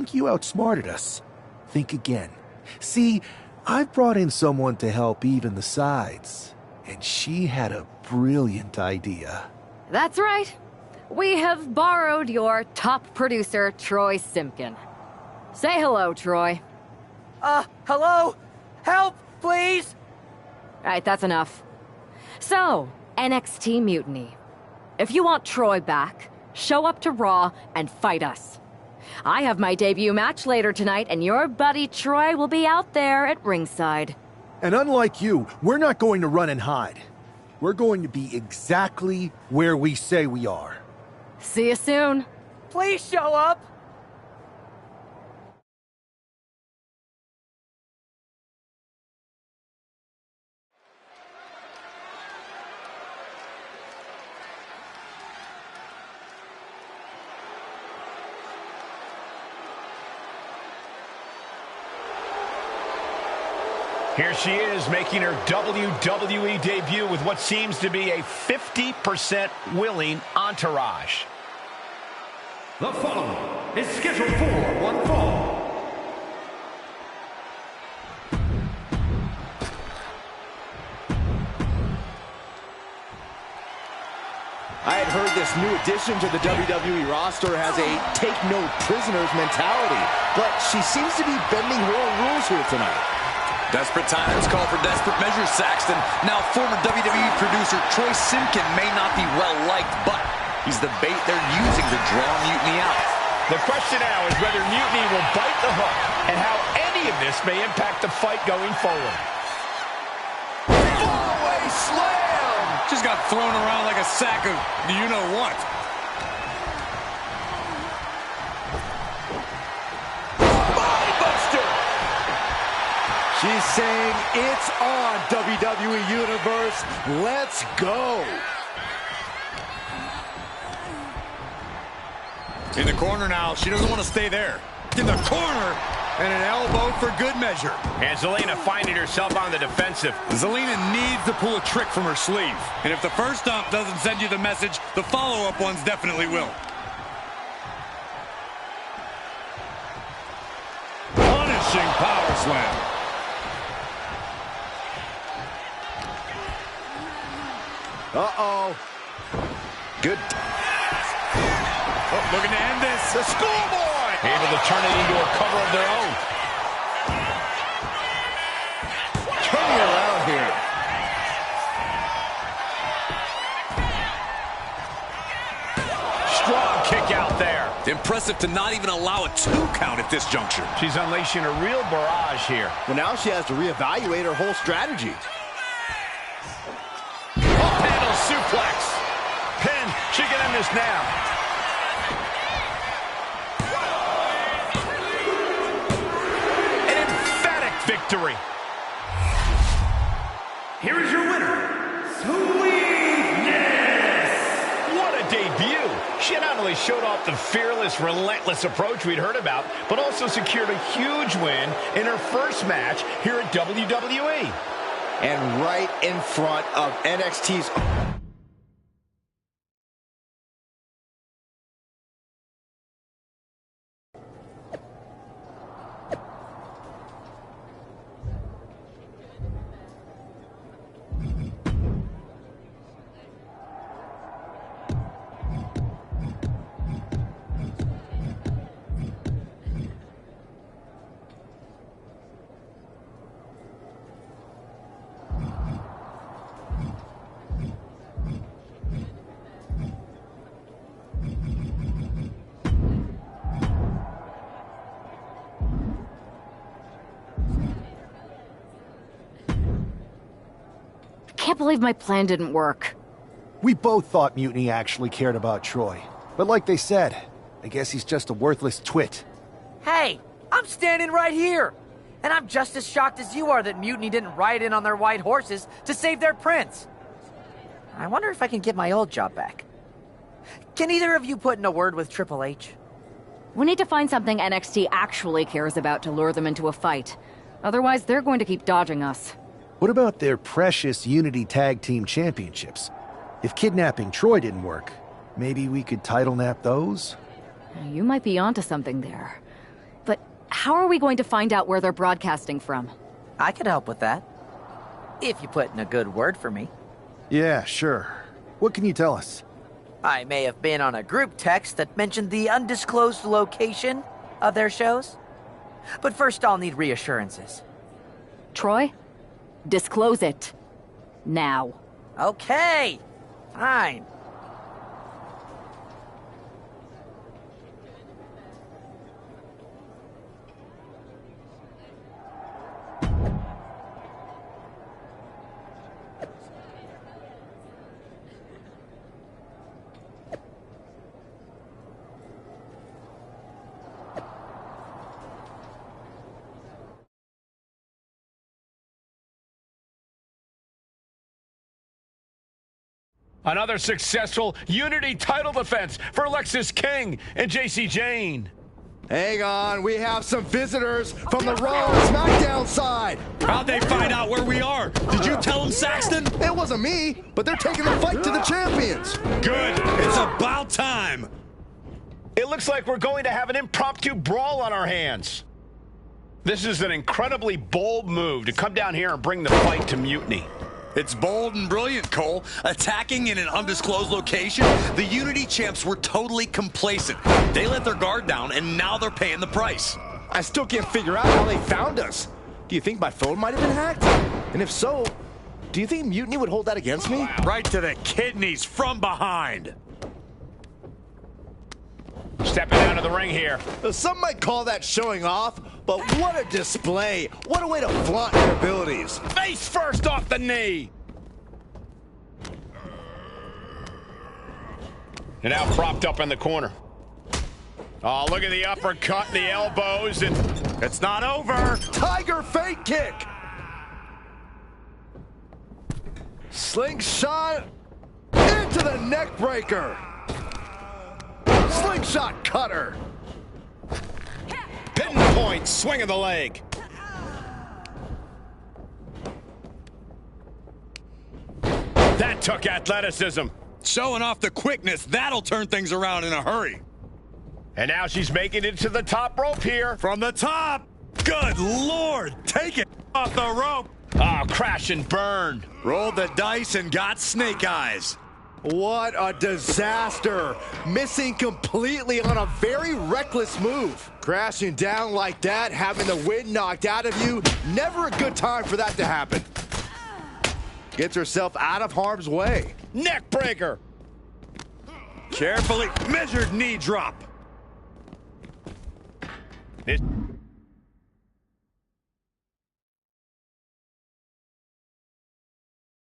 think you outsmarted us. Think again. See, I've brought in someone to help even the sides, and she had a brilliant idea. That's right. We have borrowed your top producer, Troy Simpkin. Say hello, Troy. Hello? Help, please? Alright, that's enough. So, NXT Mutiny. If you want Troy back, show up to Raw and fight us. I have my debut match later tonight, and your buddy Troy will be out there at ringside. And unlike you, we're not going to run and hide. We're going to be exactly where we say we are. See you soon. Please show up! Here she is, making her WWE debut with what seems to be a 50% willing entourage. The following is scheduled for one fall. I had heard this new addition to the WWE roster has a take-no-prisoners mentality, but she seems to be bending her own rules here tonight. Desperate times call for desperate measures, Saxton. Now, former WWE producer Troy Simpkin may not be well-liked, but he's the bait they're using to draw Mutiny out. The question now is whether Mutiny will bite the hook and how any of this may impact the fight going forward. Fallaway slam! Just got thrown around like a sack of you-know-what. She's saying it's on, WWE Universe. Let's go. In the corner now. She doesn't want to stay there. In the corner. And an elbow for good measure. And Zelina finding herself on the defensive. Zelina needs to pull a trick from her sleeve. And if the first stomp doesn't send you the message, the follow-up ones definitely will. Punishing power slam. Uh-oh. Good. Oh, looking to end this. The schoolboy! Able to turn it into a cover of their own. Turning around here. Strong kick out there. Impressive to not even allow a 2 count at this juncture. She's unleashing a real barrage here. Well, now she has to reevaluate her whole strategy. Suplex. Pin. She can end this now. An emphatic victory. Here is your winner, Sweetness! What a debut. She not only showed off the fearless, relentless approach we'd heard about, but also secured a huge win in her first match here at WWE. And right in front of NXT's... I can't believe my plan didn't work. We both thought Mutiny actually cared about Troy. But like they said, I guess he's just a worthless twit. Hey, I'm standing right here. And I'm just as shocked as you are that Mutiny didn't ride in on their white horses to save their prince. I wonder if I can get my old job back. Can either of you put in a word with Triple H? We need to find something NXT actually cares about to lure them into a fight. Otherwise, they're going to keep dodging us. What about their precious Unity Tag Team Championships? If kidnapping Troy didn't work, maybe we could title nap those? You might be onto something there. But how are we going to find out where they're broadcasting from? I could help with that. If you put in a good word for me. Yeah, sure. What can you tell us? I may have been on a group text that mentioned the undisclosed location of their shows. But first I'll need reassurances. Troy? Disclose it. Now. Okay, fine. Another successful Unity title defense for Lexis King and JC Jane. Hang on, we have some visitors from the Raw and SmackDown side. How'd they find out where we are? Did you tell them, Saxton? It wasn't me, but they're taking the fight to the champions. Good. It's about time. It looks like we're going to have an impromptu brawl on our hands. This is an incredibly bold move to come down here and bring the fight to Mutiny. It's bold and brilliant, Cole. Attacking in an undisclosed location, the Unity champs were totally complacent. They let their guard down, and now they're paying the price. I still can't figure out how they found us. Do you think my phone might have been hacked? And if so, do you think Mutiny would hold that against me? Right to the kidneys from behind. Stepping out of the ring here. Some might call that showing off, but what a display. What a way to flaunt your abilities. Face first off the knee. And now propped up in the corner. Oh, look at the uppercut and the elbows, and it's not over. Tiger fake kick. Slingshot into the neck breaker. Slingshot cutter. Pinpoint swing of the leg. That took athleticism. Showing off the quickness, that'll turn things around in a hurry. And now she's making it to the top rope here. From the top. Good Lord. Take it off the rope. Oh, crash and burn. Rolled the dice and got snake eyes. What a disaster. Missing completely on a very reckless move. Crashing down like that, having the wind knocked out of you, never a good time for that to happen. Gets herself out of harm's way. Neck breaker. Carefully measured knee drop.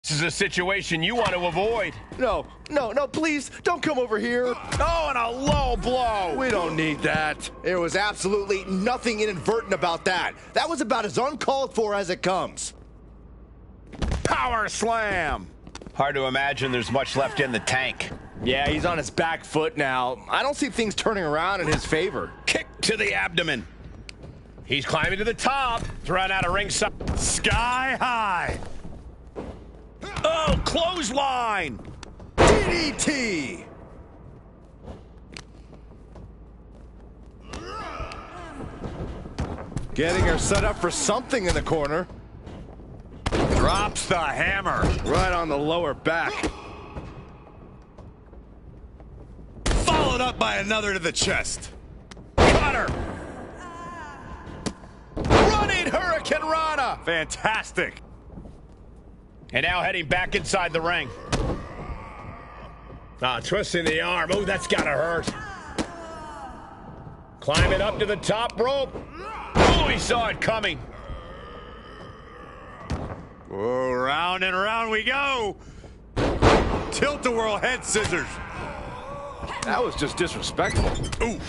This is a situation you want to avoid. No, please, don't come over here. Oh, and a low blow. We don't need that. There was absolutely nothing inadvertent about that. That was about as uncalled for as it comes. Power slam. Hard to imagine there's much left in the tank. Yeah, he's on his back foot now. I don't see things turning around in his favor. Kick to the abdomen. He's climbing to the top. Thrown out of ringside. Sky high. Oh, clothesline. DDT. Getting her set up for something in the corner. Drops the hammer. Right on the lower back. Followed up by another to the chest. Cutter. Running Hurricane Rana. Fantastic. And now heading back inside the ring. Twisting the arm. Oh, that's gotta hurt. Climbing up to the top rope. Oh, he saw it coming. Oh, round and round we go. Tilt-a-whirl head scissors. That was just disrespectful. Ooh.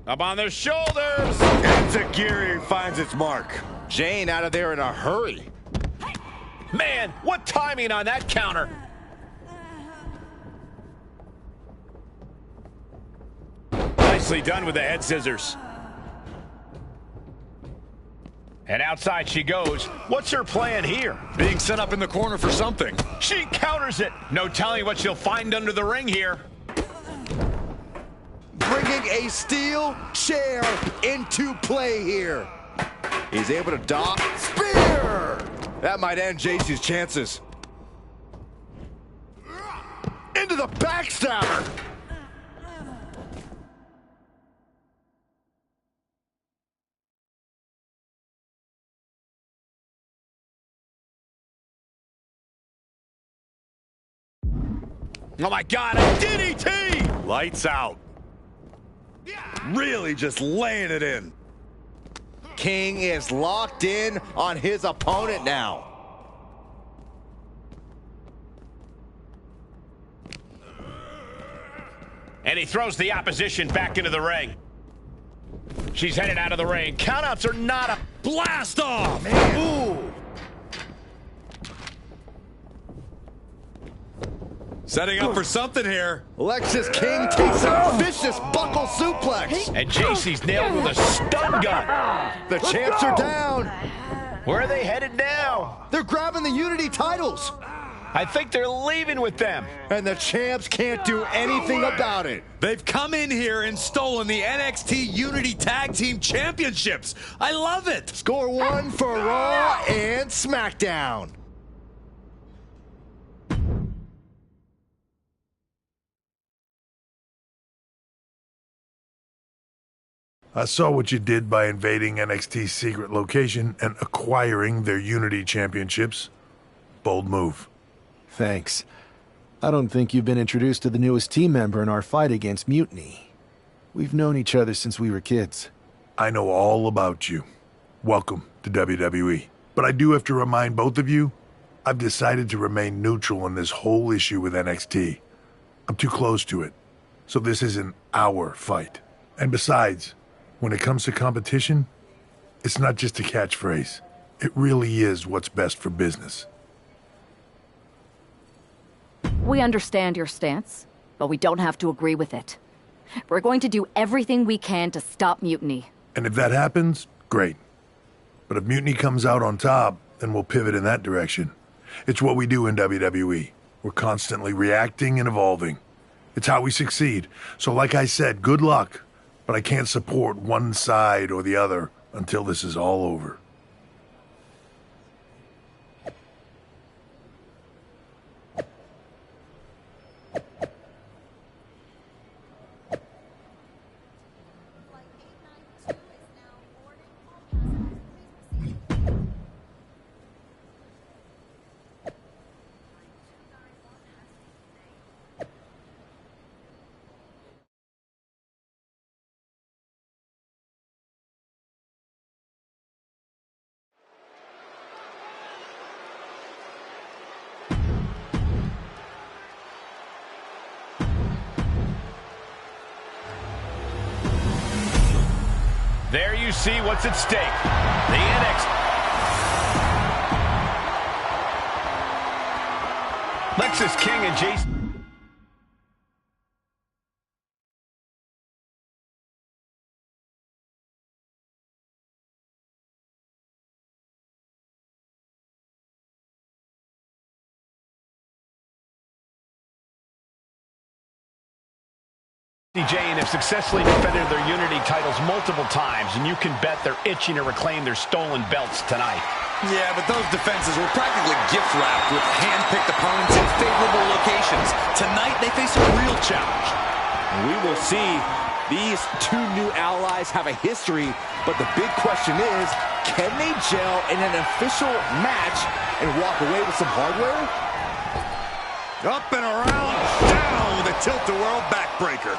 Up on the shoulders. Enziguri finds its mark. Jane out of there in a hurry. Man, what timing on that counter. Nicely done with the head scissors. And outside she goes. What's her plan here? Being set up in the corner for something. She counters it. No telling what she'll find under the ring here. Bringing a steel chair into play here. He's able to dodge. Spear! That might end JC's chances. Into the backstabber. Oh my God, a DDT! Lights out. Really just laying it in. King is locked in on his opponent now. And he throws the opposition back into the ring. She's headed out of the ring. Countouts are not a blast off. Man. Ooh. Setting up for something here. Lexis King takes a vicious buckle suplex. And JC's nailed with a stun gun. The champs are down. Where are they headed now? They're grabbing the Unity titles. I think they're leaving with them. And the champs can't do anything about it. They've come in here and stolen the NXT Unity Tag Team Championships. I love it. Score one for Raw and SmackDown. I saw what you did by invading NXT's secret location and acquiring their Unity Championships. Bold move. Thanks. I don't think you've been introduced to the newest team member in our fight against Mutiny. We've known each other since we were kids. I know all about you. Welcome to WWE. But I do have to remind both of you, I've decided to remain neutral in this whole issue with NXT. I'm too close to it. So this isn't our fight. And besides, when it comes to competition, it's not just a catchphrase. It really is what's best for business. We understand your stance, but we don't have to agree with it. We're going to do everything we can to stop Mutiny. And if that happens, great. But if Mutiny comes out on top, then we'll pivot in that direction. It's what we do in WWE. We're constantly reacting and evolving. It's how we succeed. So like I said, good luck. But I can't support one side or the other until this is all over. There you see what's at stake. The NXT. Lexis King and Jason. Jane have successfully defended their Unity titles multiple times, and you can bet they're itching to reclaim their stolen belts tonight. Yeah, but those defenses were practically gift-wrapped with hand-picked opponents in favorable locations. Tonight, they face a real challenge. We will see. These two new allies have a history, but the big question is, can they gel in an official match and walk away with some hardware? Up and around, down with a tilt-a-whirl backbreaker.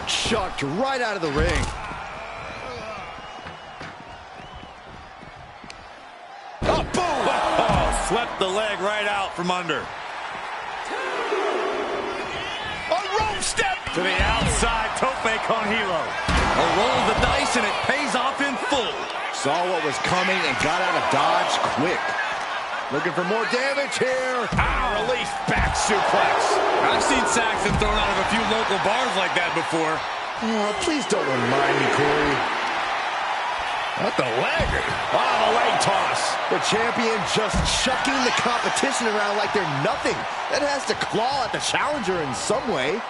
Chucked right out of the ring. Oh, boom! Oh, swept the leg right out from under. A rope step! To the outside, tope con hilo. A roll of the dice, and it pays off in full. Saw what was coming and got out of dodge quick. Looking for more damage here. Release back suplex. I've seen Saxton thrown out of a few local bars like that before. Oh, please don't remind me, Corey. What the leg? Oh, the leg toss. The champion just chucking the competition around like they're nothing. That has to claw at the challenger in some way.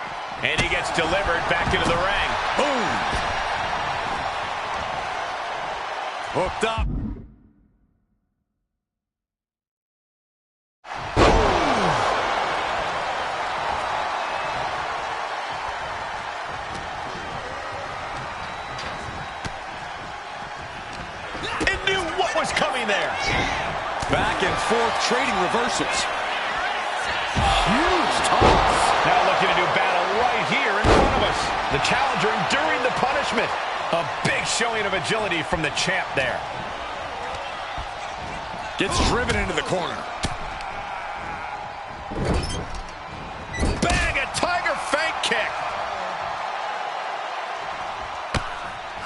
And he gets delivered back into the ring. Boom. Hooked up. Was coming there. Back and forth trading reversals. Huge toss. Now looking to do battle right here in front of us. The challenger enduring the punishment. A big showing of agility from the champ there. Gets driven into the corner. Bang, a tiger fake kick.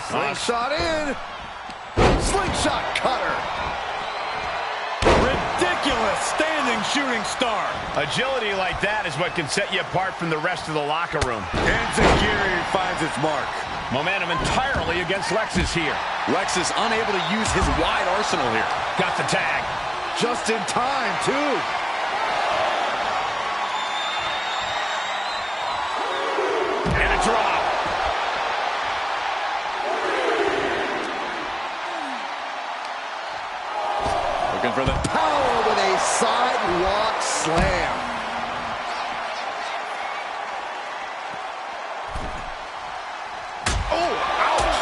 Slingshot in. Slingshot cutter. Ridiculous standing shooting star. Agility like that is what can set you apart from the rest of the locker room. Enziguri finds its mark. Momentum entirely against Lexus here. Lexus unable to use his wide arsenal here. Got the tag. Just in time, too. And a drop. Looking for the Power with a sidewalk slam. Oh, ouch.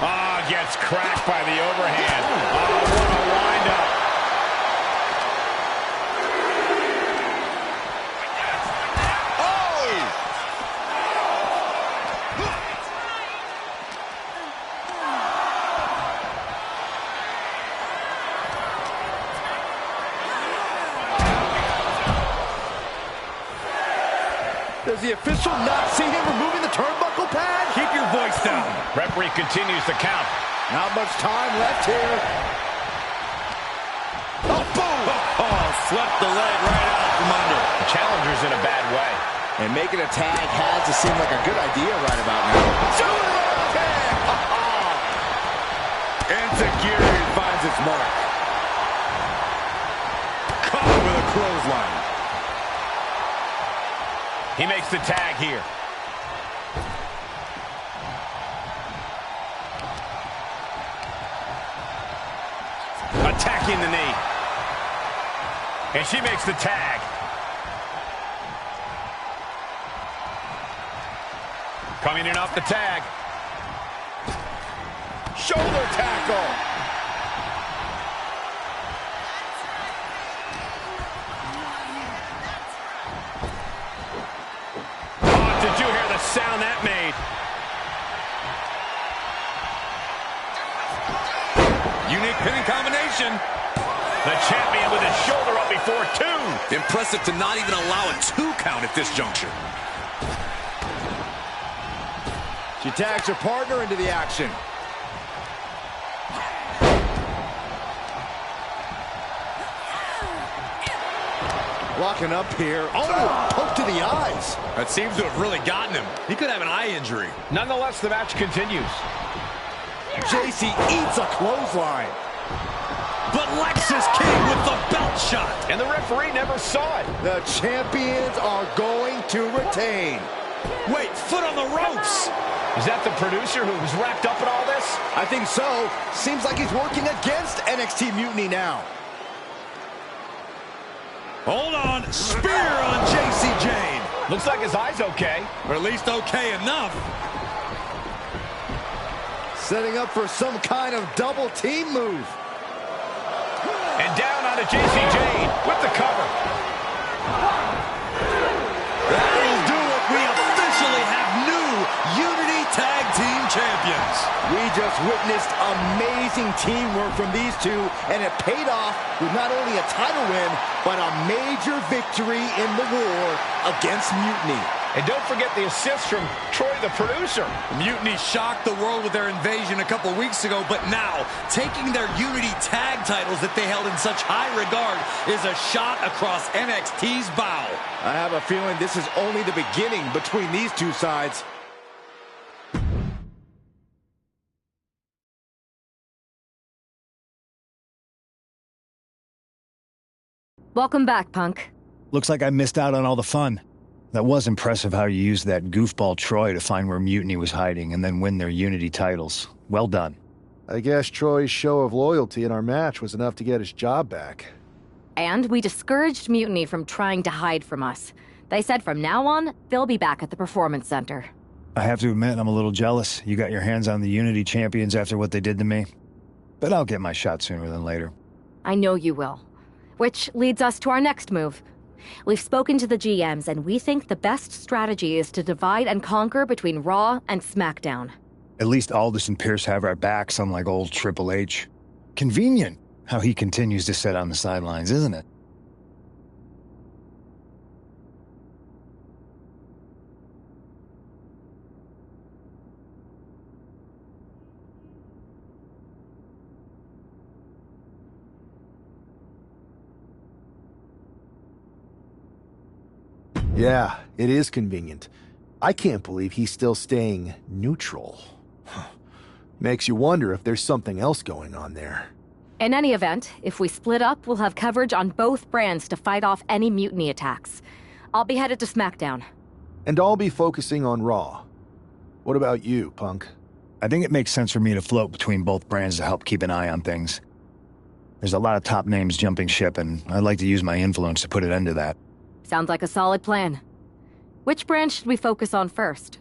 Ah, gets cracked by the overhand. Oh, what a wind-up. Does the official not see him removing the turnbuckle pad? keep your voice down. Referee continues the count. Not much time left here. Oh, boom! Oh, swept the leg right out from under. The challenger's in a bad way. And making a tag has to seem like a good idea right about now. Enziguri finds its mark. Caught with a clothesline. He makes the tag here. Attacking the knee. And she makes the tag. Coming in off the tag. Shoulder tackle. Oh, did you hear the sound that made? Unique pinning combination. The champion with his shoulder up before two. Impressive to not even allow a 2 count at this juncture. She tags her partner into the action. Locking up here. Oh, poke to the eyes. That seems to have really gotten him. He could have an eye injury. Nonetheless, the match continues. JC eats a clothesline. But Lexus King with the belt shot. And the referee never saw it. The champions are going to retain. Wait, foot on the ropes. Is that the producer who's wrapped up in all this? I think so. Seems like he's working against NXT Mutiny now. Hold on. Spear on JC Jane. Looks like his eye's okay. Or at least okay enough. Setting up for some kind of double team move. And down onto JC Jane with the cover. That'll do it. We officially have new Unity Tag Team Champions. We just witnessed amazing teamwork from these two, and it paid off with not only a title win, but a major victory in the war against Mutiny. And don't forget the assist from Troy, the producer. Mutiny shocked the world with their invasion a couple weeks ago, but now taking their Unity tag titles that they held in such high regard is a shot across NXT's bow. I have a feeling this is only the beginning between these two sides. Welcome back, Punk. Looks like I missed out on all the fun. That was impressive how you used that goofball Troy to find where Mutiny was hiding and then win their Unity titles. Well done. I guess Troy's show of loyalty in our match was enough to get his job back. And we discouraged Mutiny from trying to hide from us. They said from now on, they'll be back at the Performance Center. I have to admit, I'm a little jealous. You got your hands on the Unity champions after what they did to me. But I'll get my shot sooner than later. I know you will. Which leads us to our next move. We've spoken to the GMs, and we think the best strategy is to divide and conquer between Raw and SmackDown. At least Aldous and Pierce have our backs, unlike old Triple H. Convenient how he continues to sit on the sidelines, isn't it? Yeah, it is convenient. I can't believe he's still staying neutral. Makes you wonder if there's something else going on there. In any event, if we split up, we'll have coverage on both brands to fight off any mutiny attacks. I'll be headed to SmackDown. And I'll be focusing on Raw. What about you, Punk? I think it makes sense for me to float between both brands to help keep an eye on things. There's a lot of top names jumping ship, and I'd like to use my influence to put an end to that. Sounds like a solid plan. Which brand should we focus on first?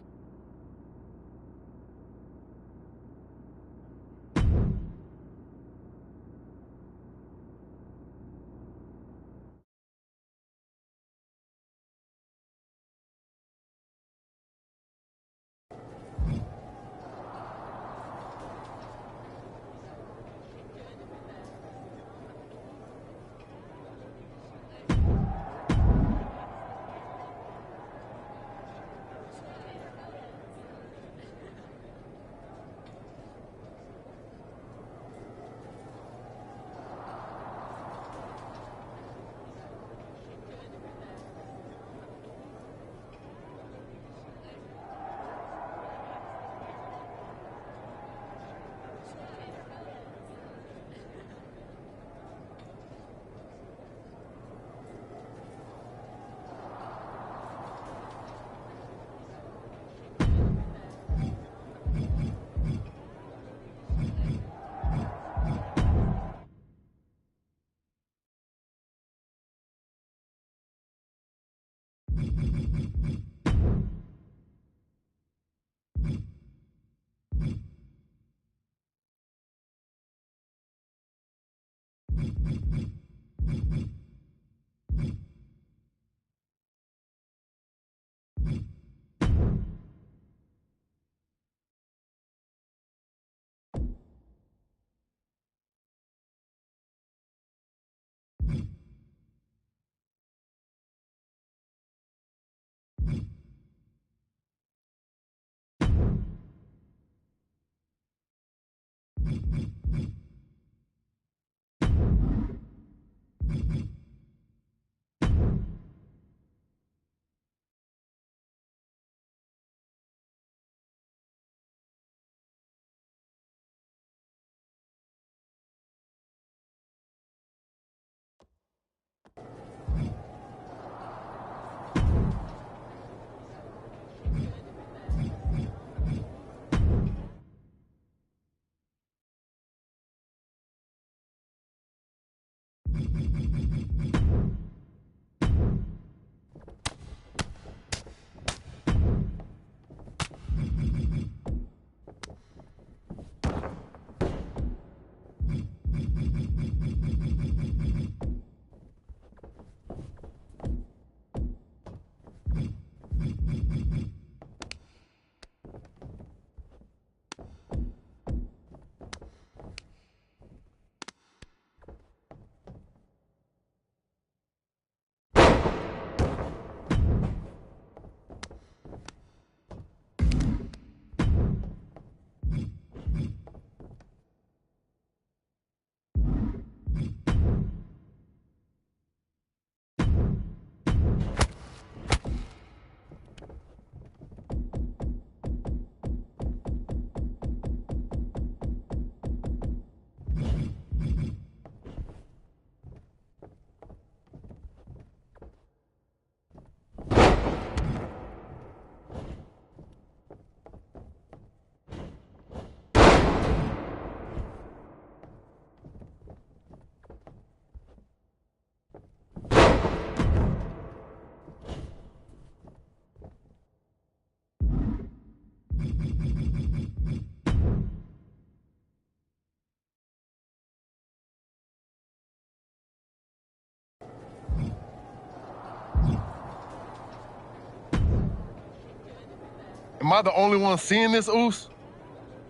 Am I the only one seeing this, Oos?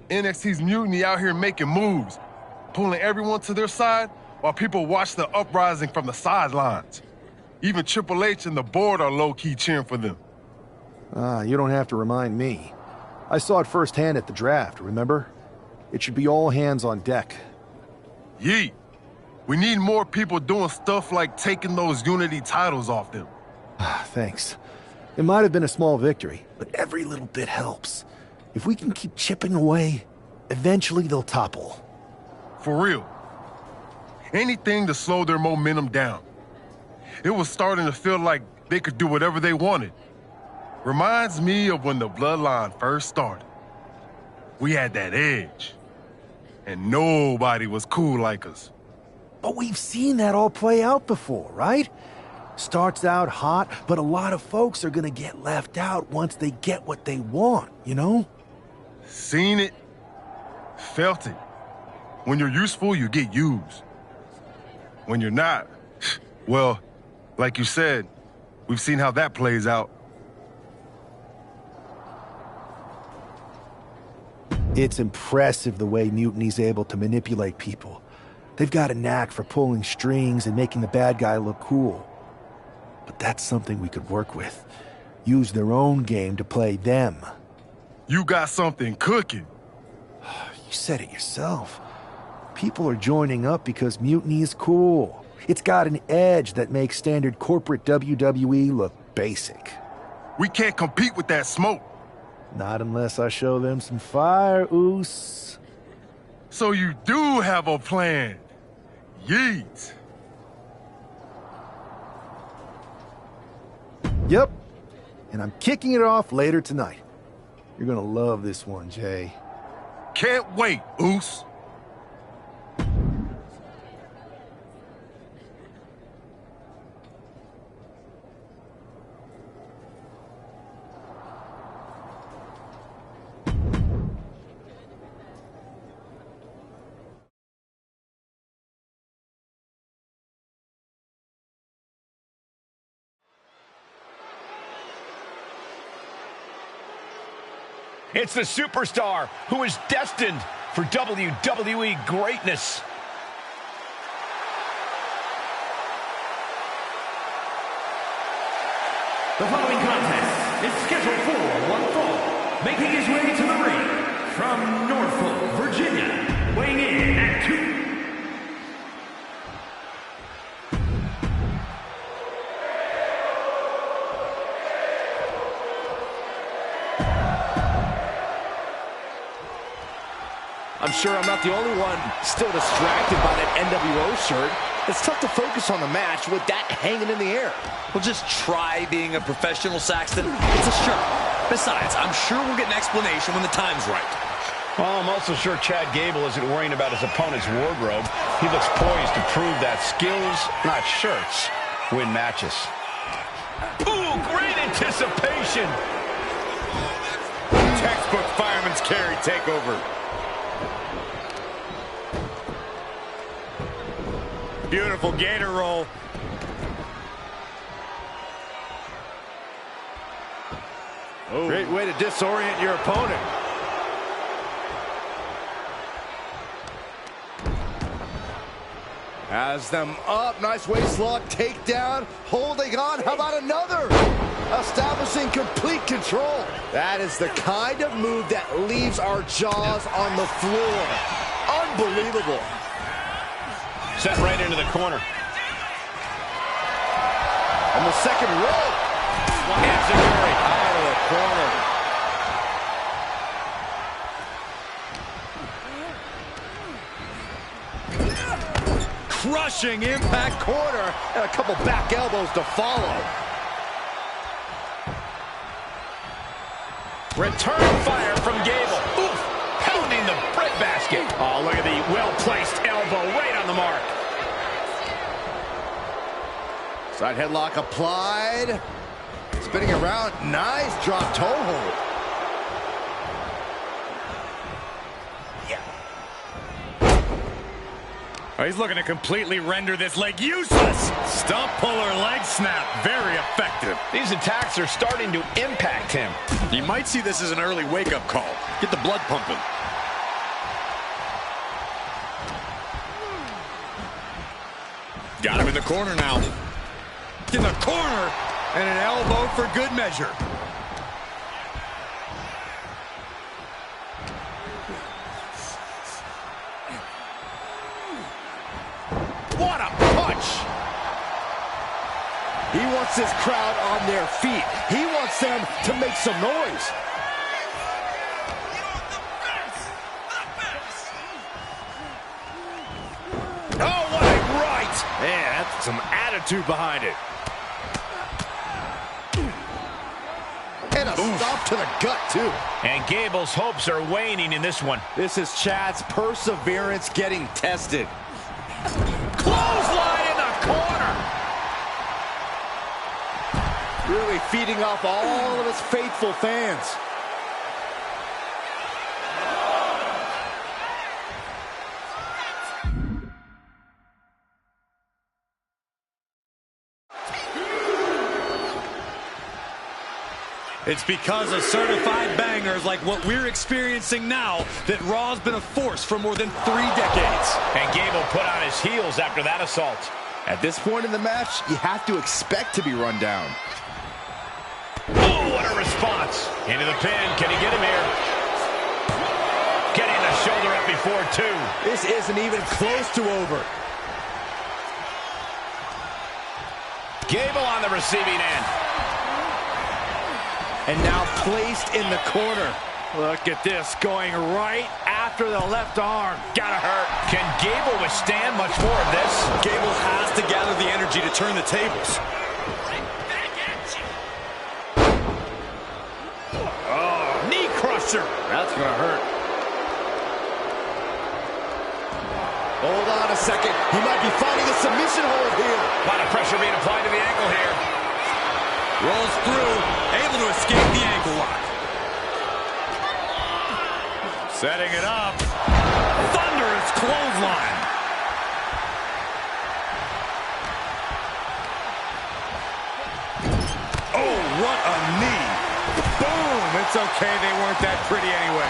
NXT's Mutiny out here making moves, pulling everyone to their side while people watch the uprising from the sidelines. Even Triple H and the board are low-key cheering for them. You don't have to remind me. I saw it firsthand at the draft, remember? It should be all hands on deck. Yeet. We need more people doing stuff like taking those Unity titles off them. Thanks. It might have been a small victory, but every little bit helps. If we can keep chipping away, eventually they'll topple. For real. Anything to slow their momentum down. It was starting to feel like they could do whatever they wanted. Reminds me of when the Bloodline first started. We had that edge. And nobody was cool like us. But we've seen that all play out before, right? Starts out hot, but a lot of folks are gonna get left out once they get what they want, you know? Seen it. Felt it. When you're useful, you get used. When you're not, well, like you said, we've seen how that plays out. It's impressive the way Mutiny's able to manipulate people. They've got a knack for pulling strings and making the bad guy look cool. But that's something we could work with. Use their own game to play them. You got something cooking. You said it yourself. People are joining up because Mutiny is cool. It's got an edge that makes standard corporate WWE look basic. We can't compete with that smoke. Not unless I show them some fire, Oos. So you do have a plan. Yeet. Yep. And I'm kicking it off later tonight. You're gonna love this one, Jay. Can't wait, Oos. It's the superstar who is destined for WWE greatness. The following contest is scheduled for one fall. Making his way to the ring from Norfolk, Virginia, weighing in at 2. I'm sure I'm not the only one still distracted by that NWO shirt. It's tough to focus on the match with that hanging in the air. Well, just try being a professional, Saxton. It's a shirt. Besides, I'm sure we'll get an explanation when the time's right. Well, I'm also sure Chad Gable isn't worrying about his opponent's wardrobe. He looks poised to prove that skills, not shirts, win matches. Ooh, great anticipation! Textbook fireman's carry takeover. Beautiful gator roll. Oh. Great way to disorient your opponent. Has them up. Nice waist lock, takedown, holding on. How about another? Establishing complete control. That is the kind of move that leaves our jaws on the floor. Unbelievable. Set right into the corner. On the second rope. Enziguri Out of the corner. Crushing impact corner. And a couple back elbows to follow. Return fire from Gable. Oof! Pounding the breadbasket. Oh, look at the well-placed elbow right on the mark. Side headlock applied. Spinning around. Nice drop toe hold. Oh, he's looking to completely render this leg useless. Stump puller leg snap. Very effective. These attacks are starting to impact him. You might see this as an early wake-up call. Get the blood pumping. Got him in the corner now. In the corner, and an elbow for good measure. What a punch! He wants this crowd on their feet. He wants them to make some noise. Oh, what a right! Man, that's some attitude behind it. And a stop to the gut, too. And Gable's hopes are waning in this one. This is Chad's perseverance getting tested. Clothesline in the corner. Really feeding off all of his faithful fans. It's because of certified bangers like what we're experiencing now that Raw's been a force for more than 3 decades. And Gable put on his heels after that assault. At this point in the match, you have to expect to be run down. Oh, what a response. Into the pin. Can he get him here? Getting the shoulder up before 2. This isn't even close to over. Gable on the receiving end. And now placed in the corner. Look at this, going right after the left arm. Gotta hurt. Can Gable withstand much more of this? Gable has to gather the energy to turn the tables. Oh, knee crusher. That's gonna hurt. Hold on a second. He might be finding a submission hold here. A lot of pressure being applied to the ankle here. Rolls through, able to escape the ankle lock. Setting it up. Thunderous clothesline. Oh, what a knee. Boom. It's okay, they weren't that pretty anyway.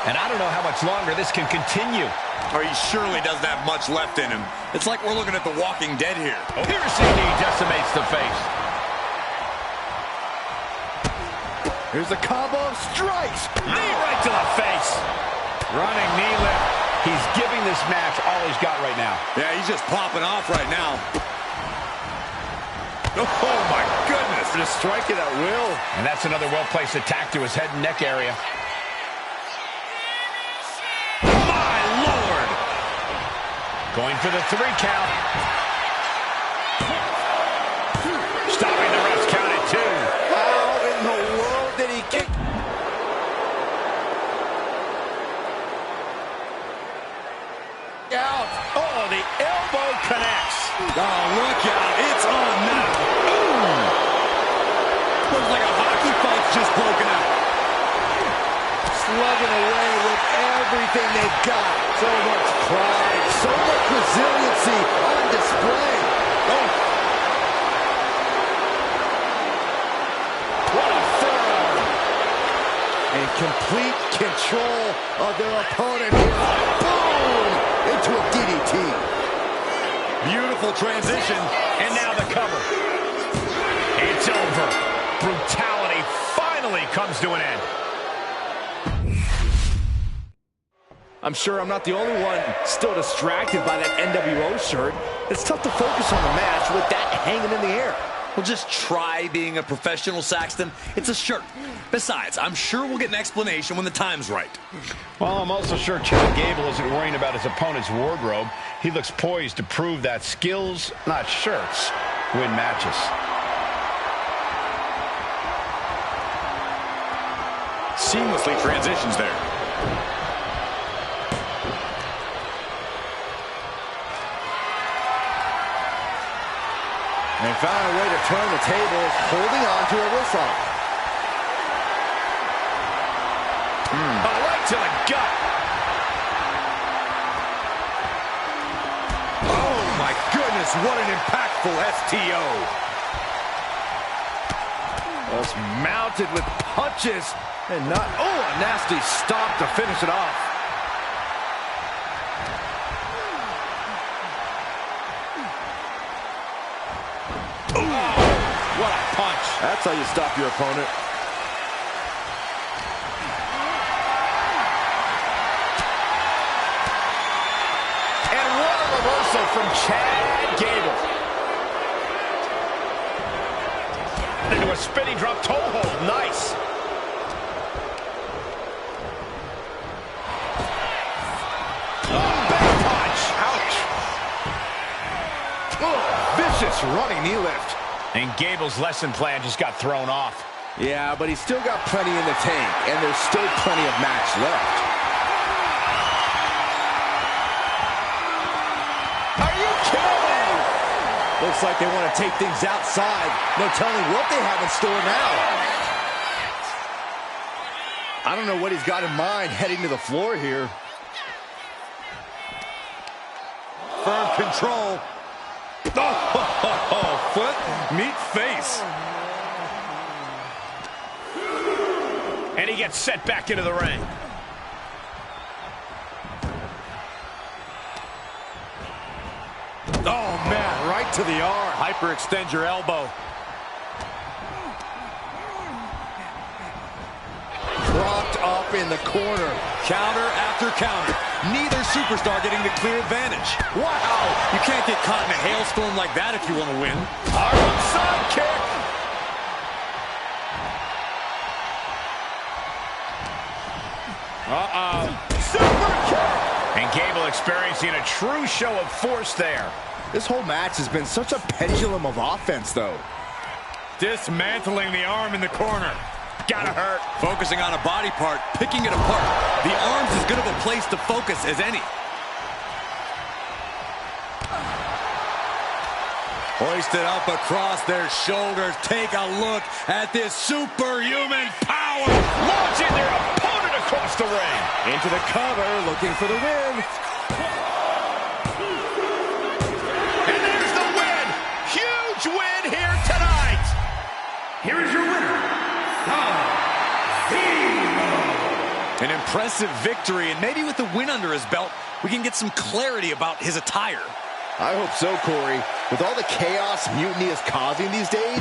And I don't know how much longer this can continue. Oh, he surely doesn't have much left in him. It's like we're looking at The Walking Dead here. Oh, piercing knee decimates the face. Here's a combo of strikes. Knee right to the face. Running knee lift. He's giving this match all he's got right now. Yeah, he's just popping off right now. Oh, my goodness. Just striking at will. And that's another well-placed attack to his head and neck area. My Lord. Going for the 3 count. Stopping the ref's count at 2. How in the world did he kick? Out. Oh, the elbow connects. Oh, look out. It's on now. Ooh. Looks like a hockey fight's just broken out. Slugging away with everything they've got. So much pride, so much resiliency on display. Oh. What a forearm. In complete control of their opponent here. Boom! Into a DDT. Beautiful transition. And now the cover. It's over. Brutality finally comes to an end. I'm sure I'm not the only one still distracted by that NWO shirt. It's tough to focus on the match with that hanging in the air. Well, just try being a professional, Saxton. It's a shirt. Besides, I'm sure we'll get an explanation when the time's right. Well, I'm also sure Chad Gable isn't worrying about his opponent's wardrobe. He looks poised to prove that skills, not shirts, win matches. Seamlessly transitions there. And found a way to turn the tables, holding on to a whistle. Oh, right to the gut. goodness, what an impactful STO. Just mounted with punches and not, oh, a nasty stop to finish it off. Oh, what a punch. That's how you stop your opponent. And what a reversal from Chad Gable. Into a spinning drop toe hold. Nice. Oh, big punch. Ouch. Oh, vicious running knee lift. And Gable's lesson plan just got thrown off. Yeah, but he's still got plenty in the tank, and there's still plenty of match left. Are you kidding? Looks like they want to take things outside. No telling what they have in store now. I don't know what he's got in mind heading to the floor here. Firm control. Oh, foot, meet face. And he gets set back into the ring. Oh, man, right to the arm. Hyperextend your elbow. Propped up in the corner. Counter after counter. Neither superstar getting the clear advantage. Wow! You can't get caught in a hailstorm like that if you want to win. Outside kick. Super kick. And Gable experiencing a true show of force there. This whole match has been such a pendulum of offense, though. Dismantling the arm in the corner. Gotta hurt. Focusing on a body part, picking it apart. The arm's as good of a place to focus as any. Hoisted up across their shoulders. Take a look at this superhuman power. Launching their opponent across the ring. Into the cover, looking for the win. And there's the win. Huge win here tonight. Here is your winner, An impressive victory, and maybe with the win under his belt, we can get some clarity about his attire. I hope so, Corey. With all the chaos Mutiny is causing these days.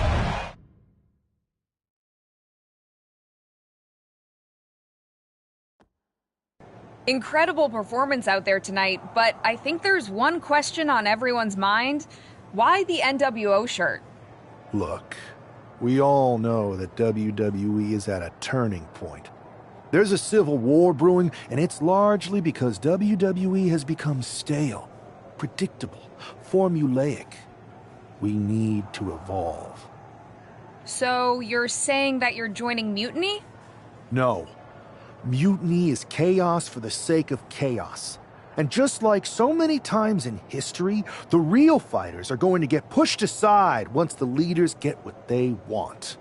Incredible performance out there tonight, but I think there's one question on everyone's mind. Why the NWO shirt? Look, we all know that WWE is at a turning point. There's a civil war brewing, and it's largely because WWE has become stale, predictable, formulaic. We need to evolve. So you're saying that you're joining Mutiny? No. Mutiny is chaos for the sake of chaos. And just like so many times in history, the real fighters are going to get pushed aside once the leaders get what they want.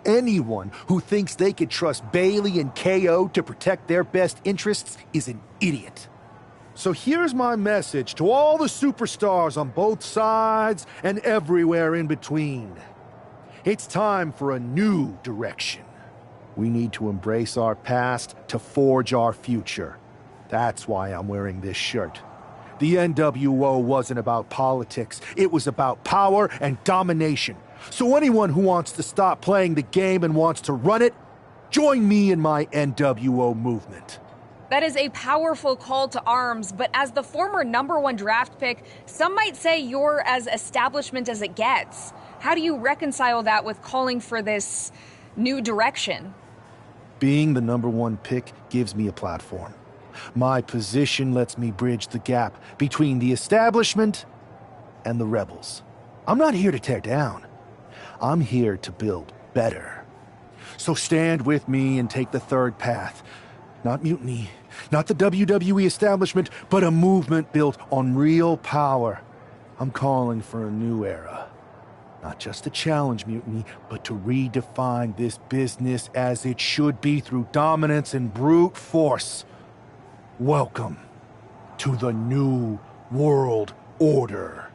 Anyone who thinks they could trust Bailey and KO to protect their best interests is an idiot. So here's my message to all the superstars on both sides and everywhere in between. It's time for a new direction. We need to embrace our past to forge our future. That's why I'm wearing this shirt. The NWO wasn't about politics. It was about power and domination. So anyone who wants to stop playing the game and wants to run it, join me in my NWO movement. That is a powerful call to arms, but as the former #1 draft pick, some might say you're as establishment as it gets. How do you reconcile that with calling for this new direction? Being the #1 pick gives me a platform. My position lets me bridge the gap between the establishment and the rebels. I'm not here to tear down. I'm here to build better. So stand with me and take the third path. Not mutiny, not the WWE establishment, but a movement built on real power. I'm calling for a new era. Not just to challenge mutiny, but to redefine this business as it should be through dominance and brute force. Welcome to the New World Order.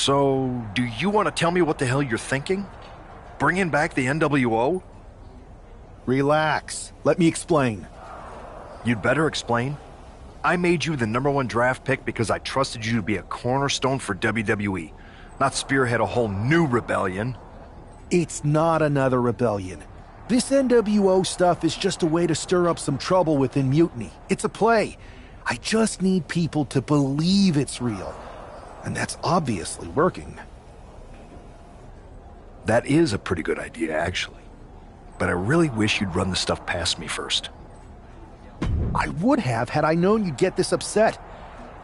So, do you want to tell me what the hell you're thinking? Bringing back the NWO? Relax. Let me explain. You'd better explain. I made you the #1 draft pick because I trusted you to be a cornerstone for WWE, not spearhead a whole new rebellion. It's not another rebellion. This NWO stuff is just a way to stir up some trouble within Mutiny. It's a play. I just need people to believe it's real. And that's obviously working. That is a pretty good idea, actually. But I really wish you'd run the stuff past me first. I would have had I known you'd get this upset.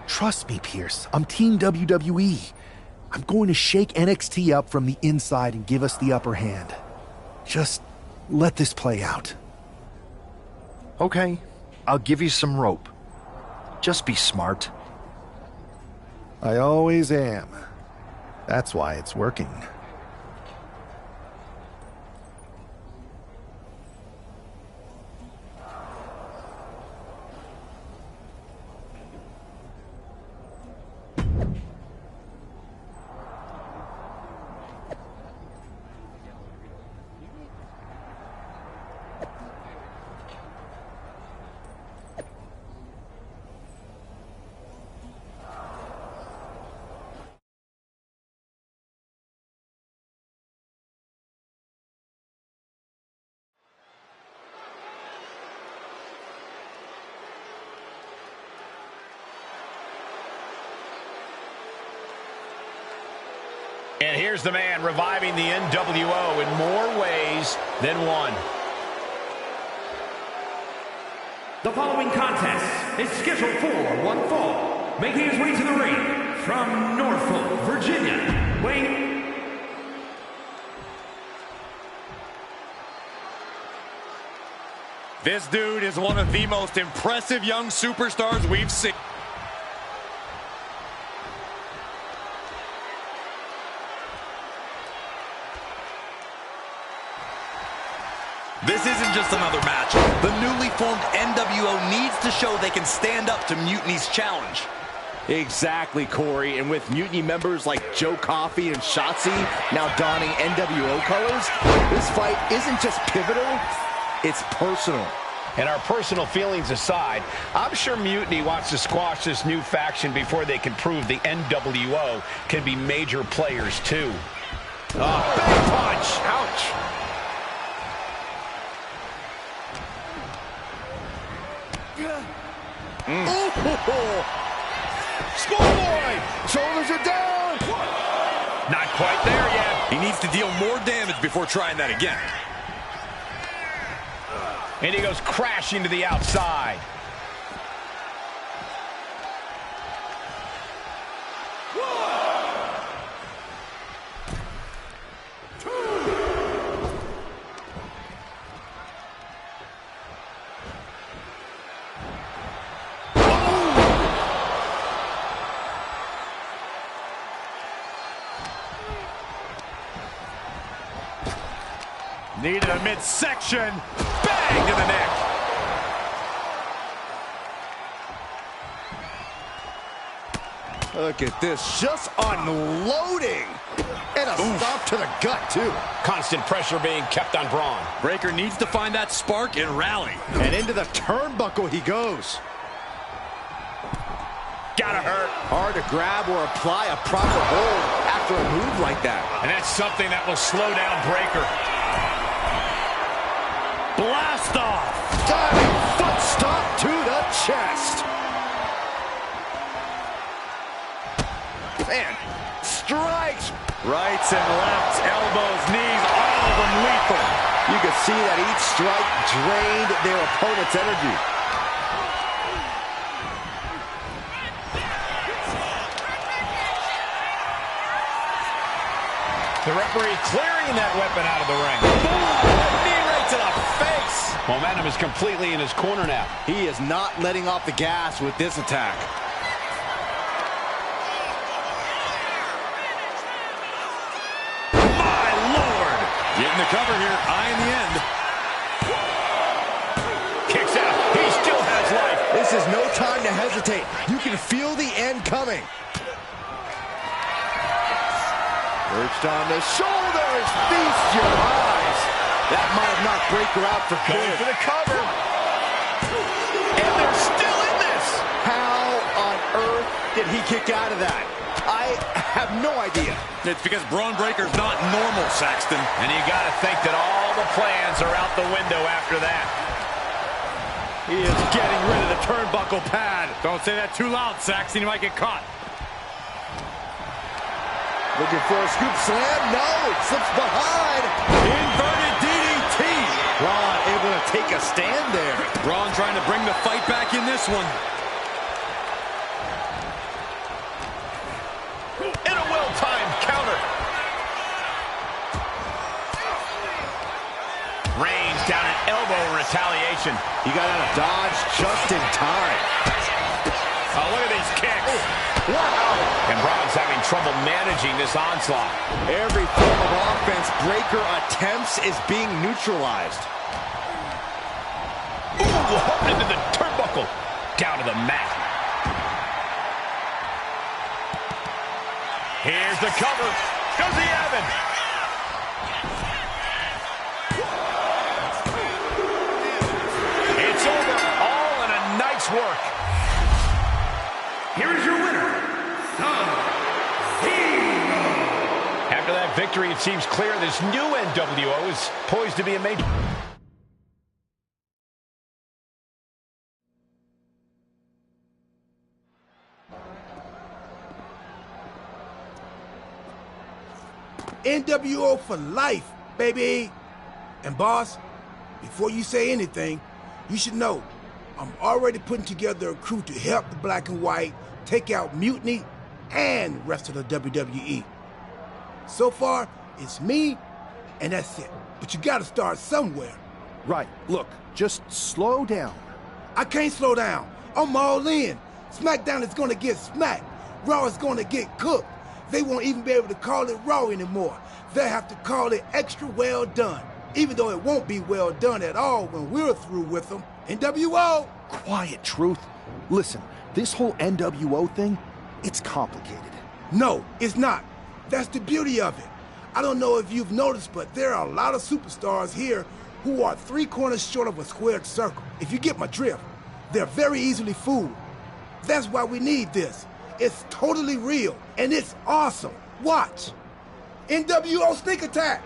Trust me, Pierce. I'm Team WWE. I'm going to shake NXT up from the inside and give us the upper hand. Just let this play out. Okay, I'll give you some rope. Just be smart. I always am. That's why it's working. And here's the man reviving the NWO in more ways than one. The following contest is scheduled for one fall. Making his way to the ring from Norfolk, Virginia, weighing... This dude is one of the most impressive young superstars we've seen. This isn't just another match. The newly formed NWO needs to show they can stand up to Mutiny's challenge. Exactly, Corey. And with Mutiny members like Joe Coffey and Shotzi now donning NWO colors, this fight isn't just pivotal, it's personal. And our personal feelings aside, I'm sure Mutiny wants to squash this new faction before they can prove the NWO can be major players too. Oh, big punch! Ouch! Oh, Schoolboy! Shoulders are down! Not quite there yet. He needs to deal more damage before trying that again. And he goes crashing to the outside. Needed a midsection. Bang to the neck. Look at this, just unloading. And a stop to the gut, too. Constant pressure being kept on Braun. Breaker needs to find that spark and rally. And into the turnbuckle he goes. Gotta hurt. Hard to grab or apply a proper hold after a move like that. And that's something that will slow down Breaker. Blast off. Diving foot stomp to the chest. Man, strikes. Rights and lefts, elbows, knees, all of them lethal. You can see that each strike drained their opponent's energy. The referee clearing that weapon out of the ring. Knee right to the face. Momentum is completely in his corner now. He is not letting off the gas with this attack. My Lord. Getting the cover here, eye in the end. Kicks out. He still has life. This is no time to hesitate. You can feel the end coming. Perched on the shoulders, feast your eyes. That might have knocked Breaker out for good. Going for the cover. And they're still in this. How on earth did he kick out of that? I have no idea. It's because Braun Breaker's not normal, Saxton. And you got to think that all the plans are out the window after that. He is getting rid of the turnbuckle pad. Don't say that too loud, Saxton. You might get caught. Looking for a scoop slam. No, it slips behind. Inverted DDT. Braun able to take a stand there. Braun trying to bring the fight back in this one. And a well-timed counter. Reigns down an elbow in retaliation. He got out of dodge just in time. Oh, look at these kicks. Wow. And Braun's having trouble managing this onslaught. Every form of offense Breaker attempts is being neutralized. Ooh, hooked into the turnbuckle. Down to the mat. Here's the cover. Does he have it? It's over. All in a nice work. Here is your winner, After that victory, it seems clear this new NWO is poised to be a major... NWO for life, baby. And boss, before you say anything, you should know I'm already putting together a crew to help the Black and White take out Mutiny and the rest of the WWE. So far, it's me, and that's it. But you gotta start somewhere. Right. Look, just slow down. I can't slow down. I'm all in. SmackDown is gonna get smacked. Raw is gonna get cooked. They won't even be able to call it Raw anymore. They'll have to call it extra well done. Even though it won't be well done at all when we're through with them. NWO! Quiet, Truth. Listen, this whole NWO thing, it's complicated. No, it's not. That's the beauty of it. I don't know if you've noticed, but there are a lot of superstars here who are 3 corners short of a squared circle. If you get my drift, they're very easily fooled. That's why we need this. It's totally real, and it's awesome. Watch. NWO Sneak Attack.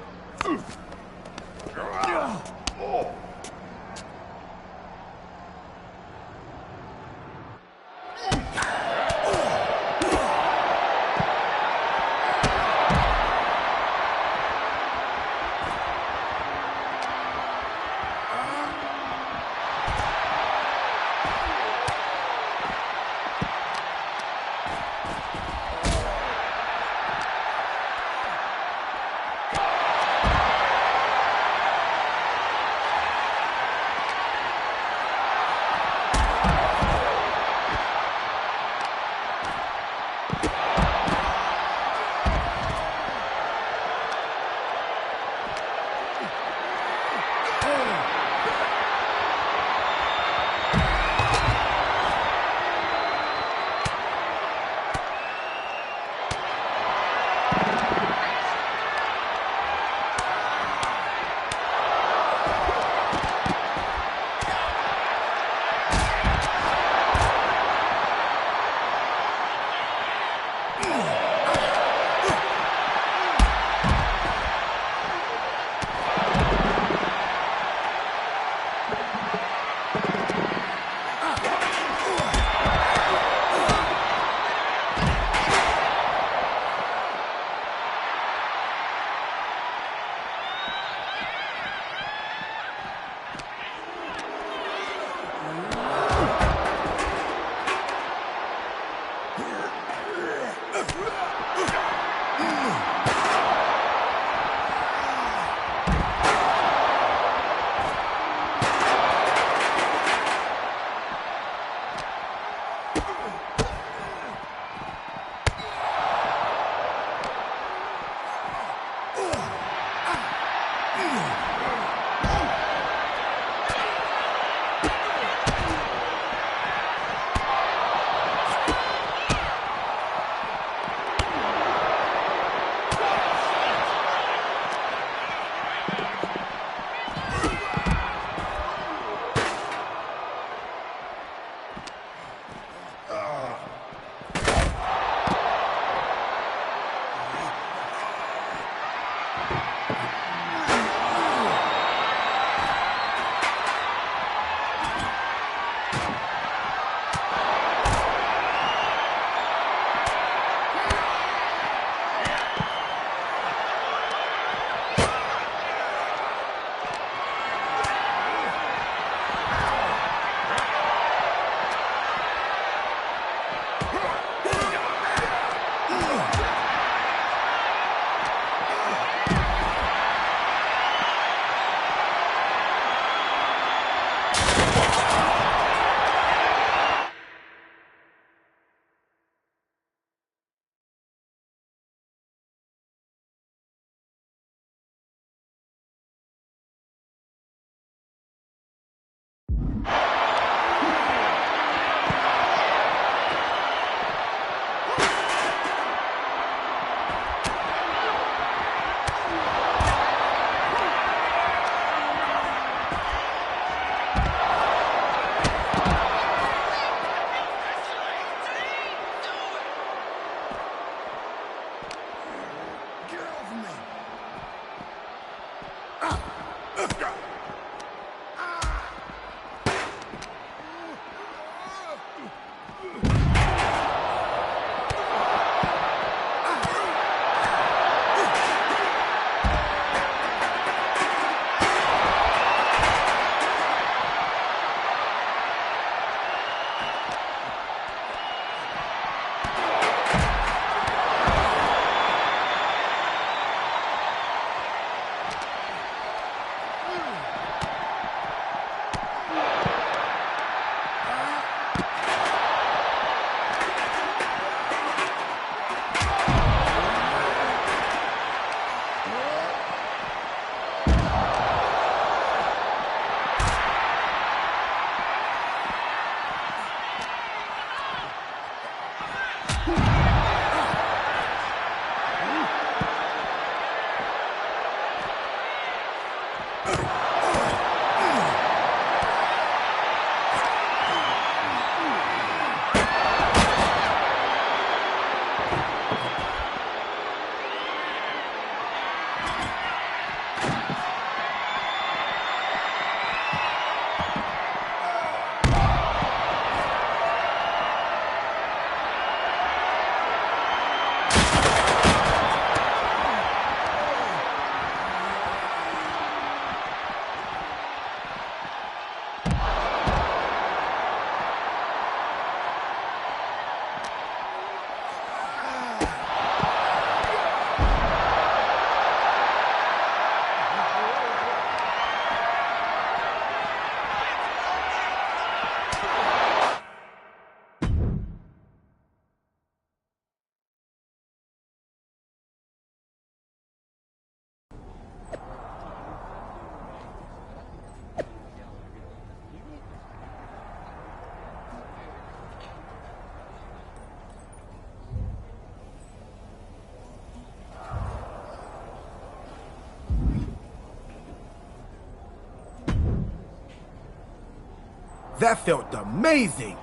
That felt amazing.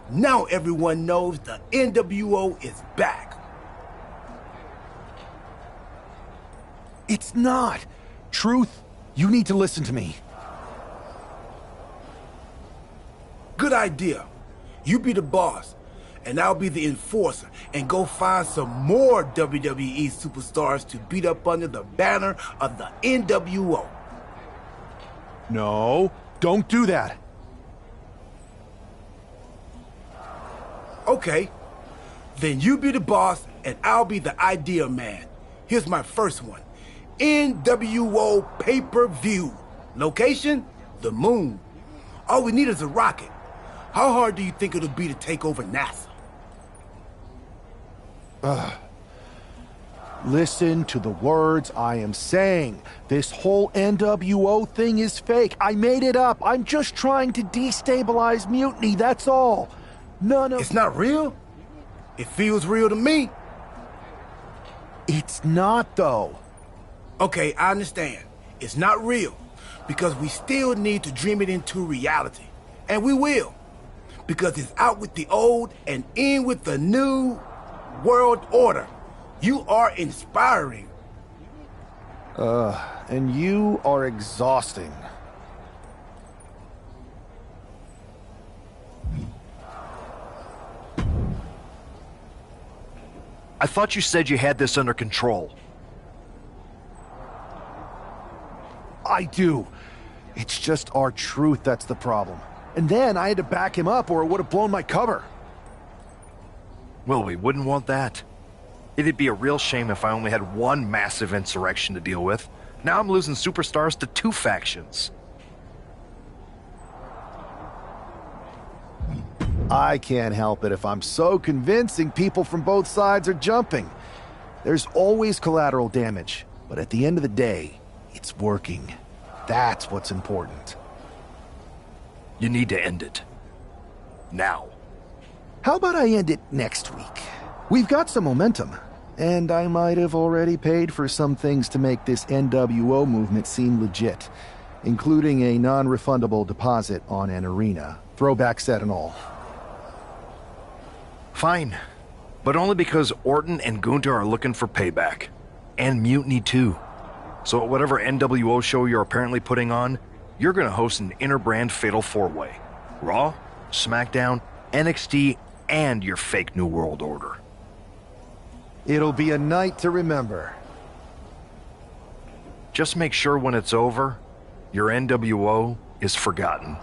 Now everyone knows the NWO is back. It's not. Truth, you need to listen to me. Good idea. You be the boss, and I'll be the enforcer, and go find some more WWE superstars to beat up under the banner of the NWO. No, don't do that. Okay, then you be the boss, and I'll be the idea man. Here's my first one. NWO pay-per-view. Location? The moon. All we need is a rocket. How hard do you think it'll be to take over NASA? Listen to the words I am saying. This whole NWO thing is fake. I made it up. I'm just trying to destabilize Mutiny, that's all. None of... It's not real? It feels real to me. It's not, though. Okay, I understand. It's not real, because we still need to dream it into reality. And we will, because it's out with the old and in with the new world order. You are inspiring. And you are exhausting. I thought you said you had this under control. I do. It's just our truth that's the problem. And then I had to back him up or it would have blown my cover. Well, we wouldn't want that. It'd be a real shame if I only had one massive insurrection to deal with. Now I'm losing superstars to 2 factions. I can't help it if I'm so convincing people from both sides are jumping. There's always collateral damage, but at the end of the day, it's working. That's what's important. You need to end it. Now. How about I end it next week? We've got some momentum, and I might have already paid for some things to make this NWO movement seem legit, including a non-refundable deposit on an arena, throwback set and all. Fine, but only because Orton and Gunther are looking for payback. And Mutiny too. So at whatever NWO show you're apparently putting on, you're gonna host an inter-brand fatal 4-way. Raw, SmackDown, NXT, and your fake New World Order. It'll be a night to remember. Just make sure when it's over, your NWO is forgotten.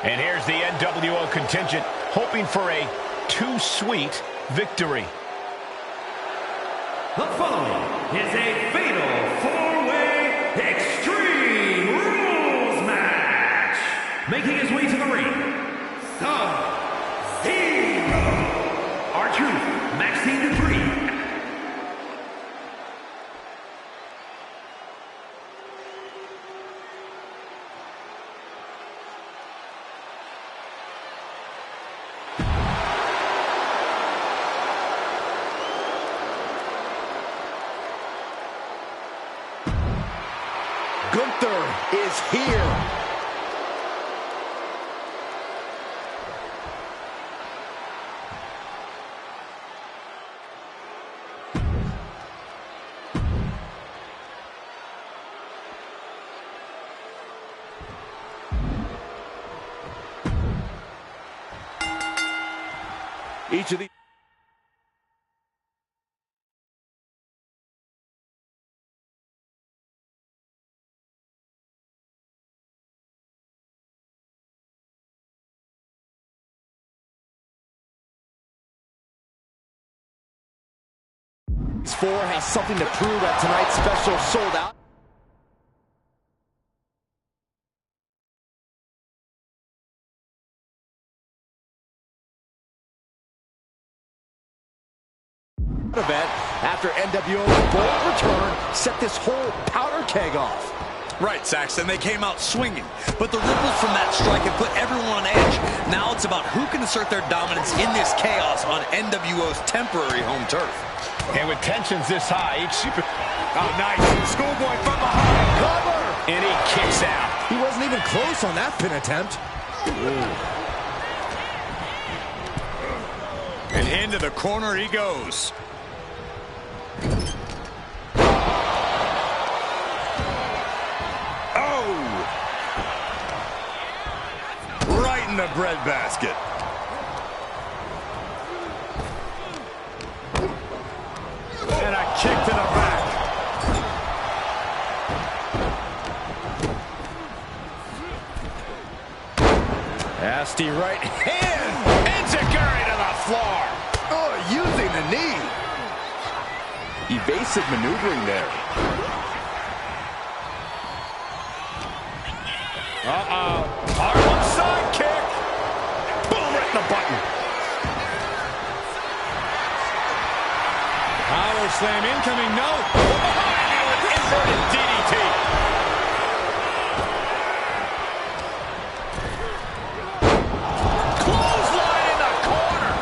And here's the NWO contingent, hoping for a too sweet victory. The following is a fatal 4-way Extreme Rules match. Making his way to the ring, Sub-Zero, R-Truth, Maxine Dupree. Gunther is here. Each of the four has something to prove at tonight's special sold out. Event after NWO's bold return set this whole powder keg off. Right, Saxton, they came out swinging, but the ripples from that strike have put everyone on edge. Now it's about who can assert their dominance in this chaos on NWO's temporary home turf. And with tensions this high, each super... Oh, nice. Schoolboy from behind. Cover. And he kicks out. He wasn't even close on that pin attempt. And into the corner he goes. Right in the breadbasket. And a kick to the back. nasty right hand. Enziguri to the floor. Oh, using the knee. Evasive maneuvering there. Harlem side kick. Boom, right in the button. Power slam incoming, no. Behind you with inverted DDT. Clothesline in the corner.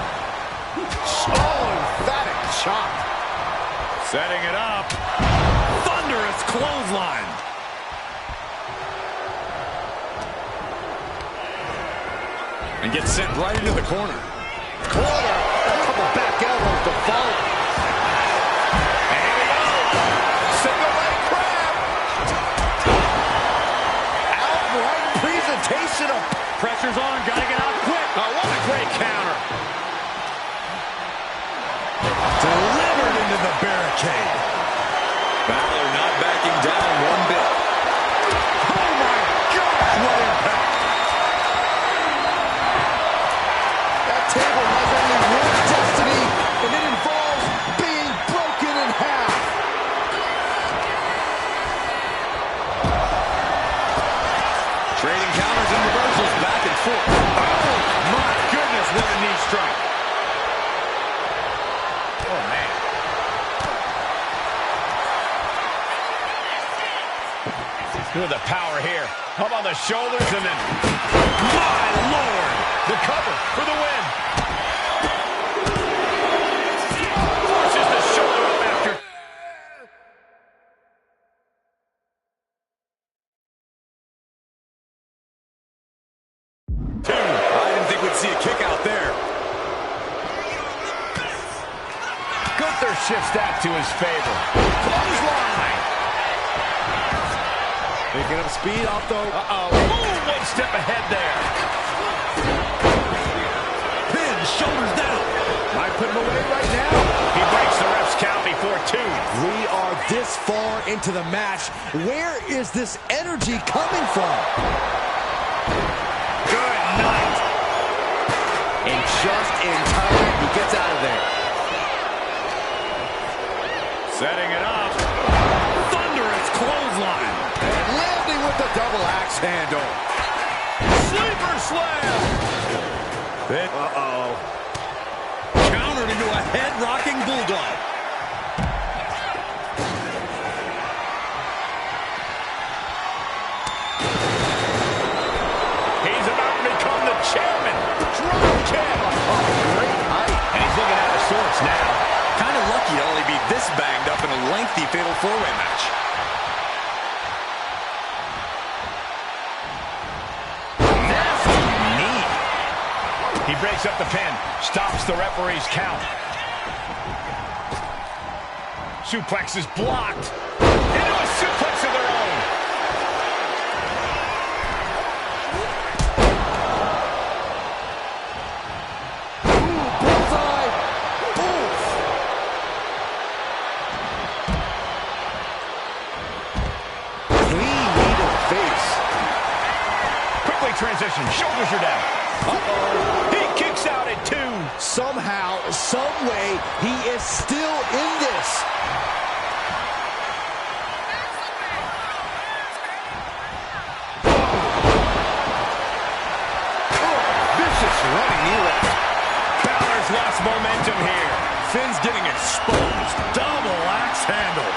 Oh, emphatic chop. Setting it up. Thunderous clothesline. And gets sent right into the corner. Corner. A couple back elbows to follow. And here we go. Single leg crab. Outright presentation of... Pressure's on, gotta get out quick. Oh, what a great counter. Delivered into the barricade. Balor not backing down one bit. Oh my gosh, what impact. That table has only one destiny, and it involves being broken in half. Trading counters and reversals back and forth. Oh my goodness, what a knee strike. Oh, man. Look at the power here. Up on the shoulders and then... My Lord! The cover for the win. Forces the shoulder up after... Two. I didn't think we'd see a kick out there. Gunther shifts that to his favor. Clothesline. Picking up speed off the... Ooh, one step ahead there. Pin, shoulders down. Might put him away right now. He breaks the ref's count before two. We are this far into the match. Where is this energy coming from? Good night. And just in time, he gets out of there. Setting it up. Thunderous clothesline. And landing with the double axe handle. Sleeper slam. Uh-oh. Countered into a head-rocking bulldog. He's about to become the chairman. Drop kick. Oh, great height. And he's looking out of sorts now. Kind of lucky to only be this banged up in a lengthy fatal four-way match. Nasty knee. He breaks up the pin. Stops the referee's count. Suplex is blocked. Into a suplex of their own. Bullseye. Oof. Clean knee to the face. Quickly transition. Shoulders are down. Uh-oh. He kicks out at two. Somehow, some way, he is still in this. Vicious running knee left. Balor's lost momentum here. Finn's getting exposed. Double axe handle.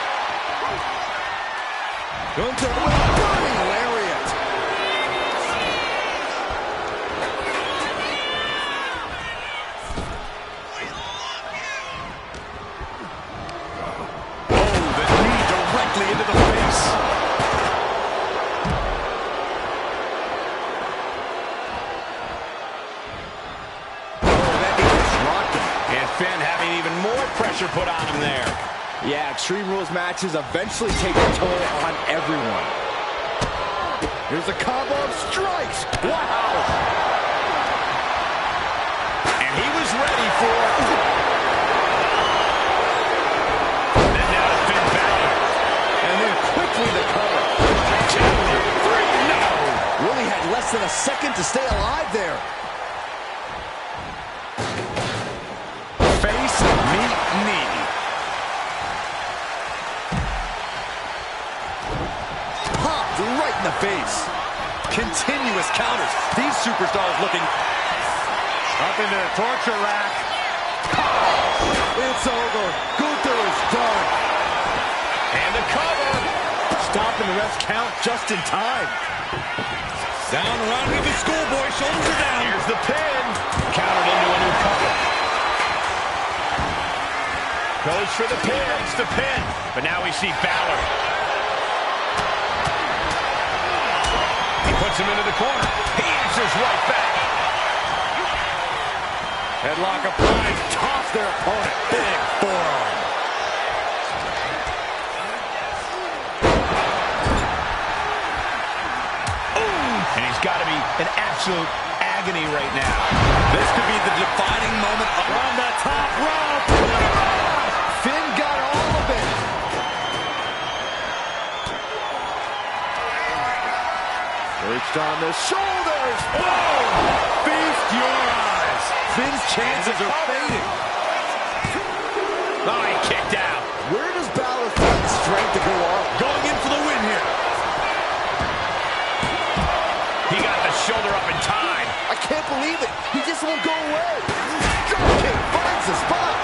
Gunther with a burning lariat. Oh, the knee directly into the face. And Finn having even more pressure put on him there. Yeah, Extreme Rules matches eventually take a toll on everyone. Here's a combo of strikes. Wow. And he was ready for... And now to Finn Balor. And then quickly the cover. 2, 3, no. Really had less less than a second to stay alive there. Face, meet, knee. Popped right in the face. Continuous counters. These superstars looking up into the torture rack. It's over. Gunther is done. And the cover. Stopping the ref's count just in time. Down around with the schoolboy. Shoulders are down. Here's the pin. Countered into a new cover. Goes for the pin. It's the pin. But now we see Balor. He puts him into the corner. He answers right back. Headlock applied. Toss their opponent. Big forearm. And he's got to be in absolute agony right now. This could be the defining moment on the top rope. Finn got all of it. Perched on the shoulders. Oh! Feast your eyes. Finn's chances are fading. Oh, he kicked out. Where does Balor find the strength to go on? Going in for the win here. He got the shoulder up in time. I can't believe it. He just won't go away. Drop kick finds the spot.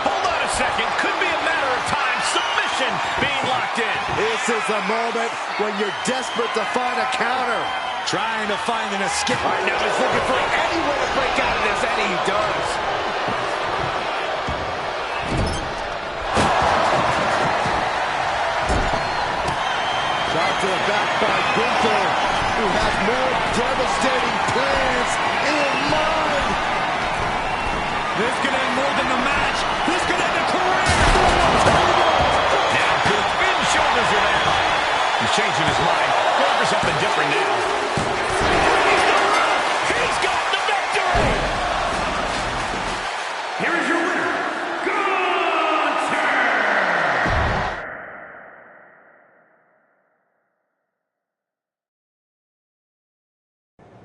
Hold on a second. Could be a matter of time. Submission being locked in. This is the moment when you're desperate to find a counter. Trying to find an escape. Right now he's looking for any way to break out of this, and he does. Shot to the back by Gunther, who has more devastating plans in mind. This could end more than the match. This could end a career. Now Finn shoulders are down. He's changing his mind. Going for something different now. He's the ref. He's got the victory. Here is your winner, Gunther.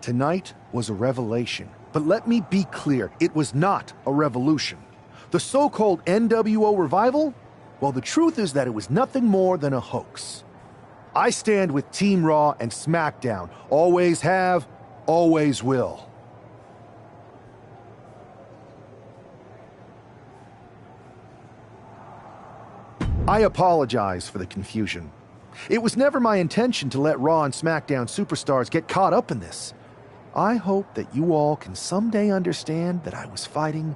Tonight was a revelation. But let me be clear, it was not a revolution. The so-called NWO revival? Well, the truth is that it was nothing more than a hoax. I stand with Team Raw and SmackDown. Always have, always will. I apologize for the confusion. It was never my intention to let Raw and SmackDown superstars get caught up in this. I hope that you all can someday understand that I was fighting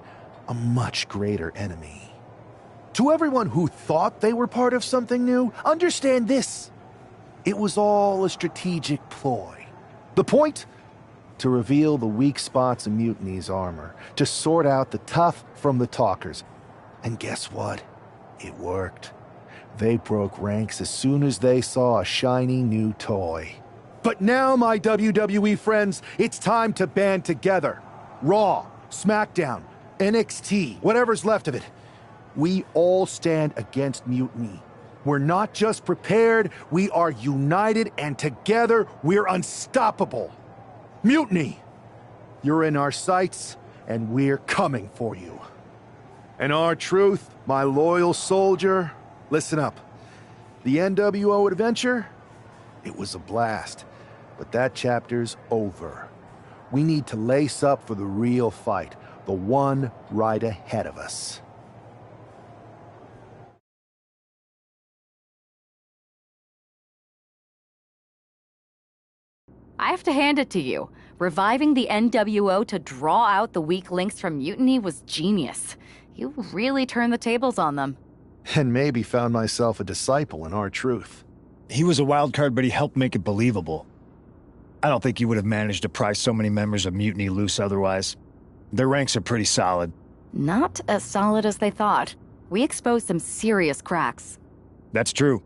a much greater enemy. To everyone who thought they were part of something new, understand this. It was all a strategic ploy. The point? To reveal the weak spots in Mutiny's armor, to sort out the tough from the talkers. And guess what? It worked. They broke ranks as soon as they saw a shiny new toy. But now, my WWE friends, it's time to band together. Raw, SmackDown, NXT, whatever's left of it. We all stand against Mutiny. We're not just prepared, we are united, and together we're unstoppable. Mutiny! You're in our sights, and we're coming for you. And R-Truth, my loyal soldier, listen up. The NWO adventure? It was a blast. But that chapter's over. We need to lace up for the real fight, the one right ahead of us. I have to hand it to you. Reviving the NWO to draw out the weak links from Mutiny was genius. You really turned the tables on them. And maybe found myself a disciple in R-Truth. He was a wild card, but he helped make it believable. I don't think you would have managed to pry so many members of Mutiny loose otherwise. Their ranks are pretty solid. Not as solid as they thought. We exposed some serious cracks. That's true.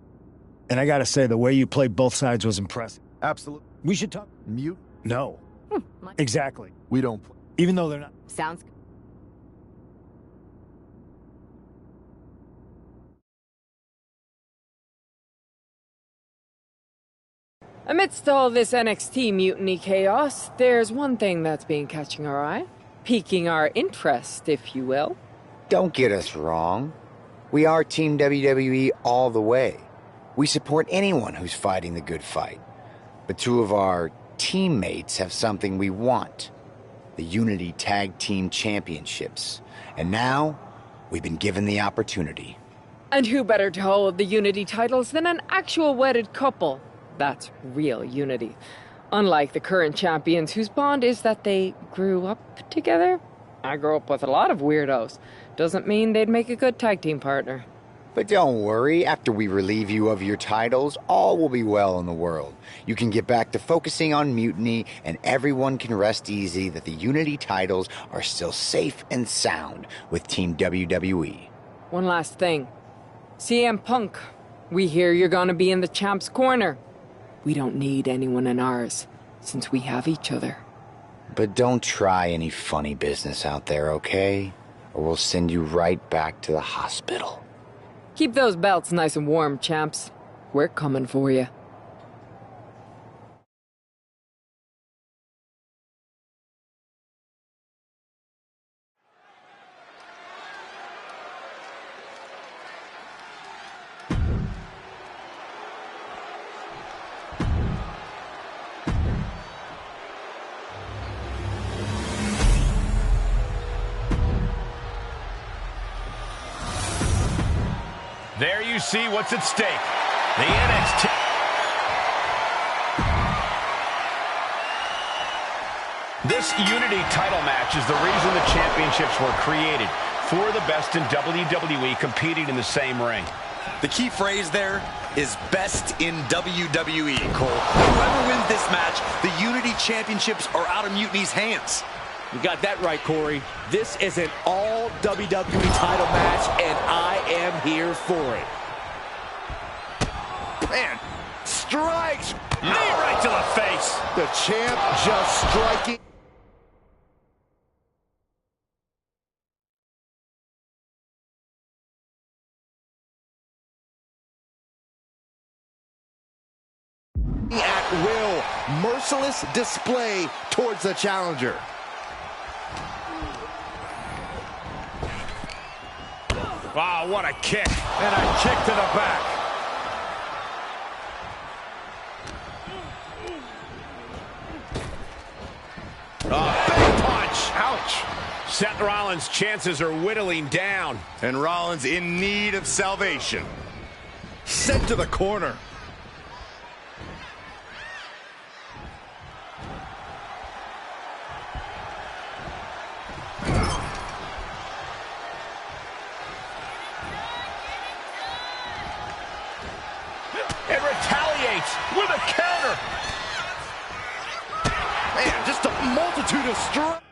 And I gotta say, the way you played both sides was impressive. Absolutely. We should talk. Mute? No. Exactly. We don't play. Even though they're not. Sounds good. Amidst all this NXT mutiny chaos, there's one thing that's been catching our eye. Piquing our interest, if you will. Don't get us wrong. We are Team WWE all the way. We support anyone who's fighting the good fight. But two of our teammates have something we want. The Unity Tag Team Championships. And now, we've been given the opportunity. And who better to hold the Unity titles than an actual wedded couple? That's real unity. Unlike the current champions whose bond is that they grew up together. I grew up with a lot of weirdos. Doesn't mean they'd make a good tag team partner. But don't worry, after we relieve you of your titles, all will be well in the world. You can get back to focusing on Mutiny, and everyone can rest easy that the Unity titles are still safe and sound with Team WWE. One last thing. CM Punk, we hear you're gonna be in the champ's corner. We don't need anyone in ours, since we have each other. But don't try any funny business out there, okay? Or we'll send you right back to the hospital. Keep those belts nice and warm, champs. We're coming for you. There you see what's at stake. The NXT. This Unity title match is the reason the championships were created. For the best in WWE competing in the same ring. The key phrase there is best in WWE, Cole. Whoever wins this match, the Unity Championships are out of Mutiny's hands. You got that right, Corey. This is an all WWE title match, and I am here for it. Man, strikes! Knee right to the face! The champ just striking. At will, merciless display towards the challenger. Wow, what a kick. And a kick to the back. Oh, big punch. Ouch. Seth Rollins' chances are whittling down. And Rollins in need of salvation. Sent to the corner. And retaliates with a counter. Man, just a multitude of strikes.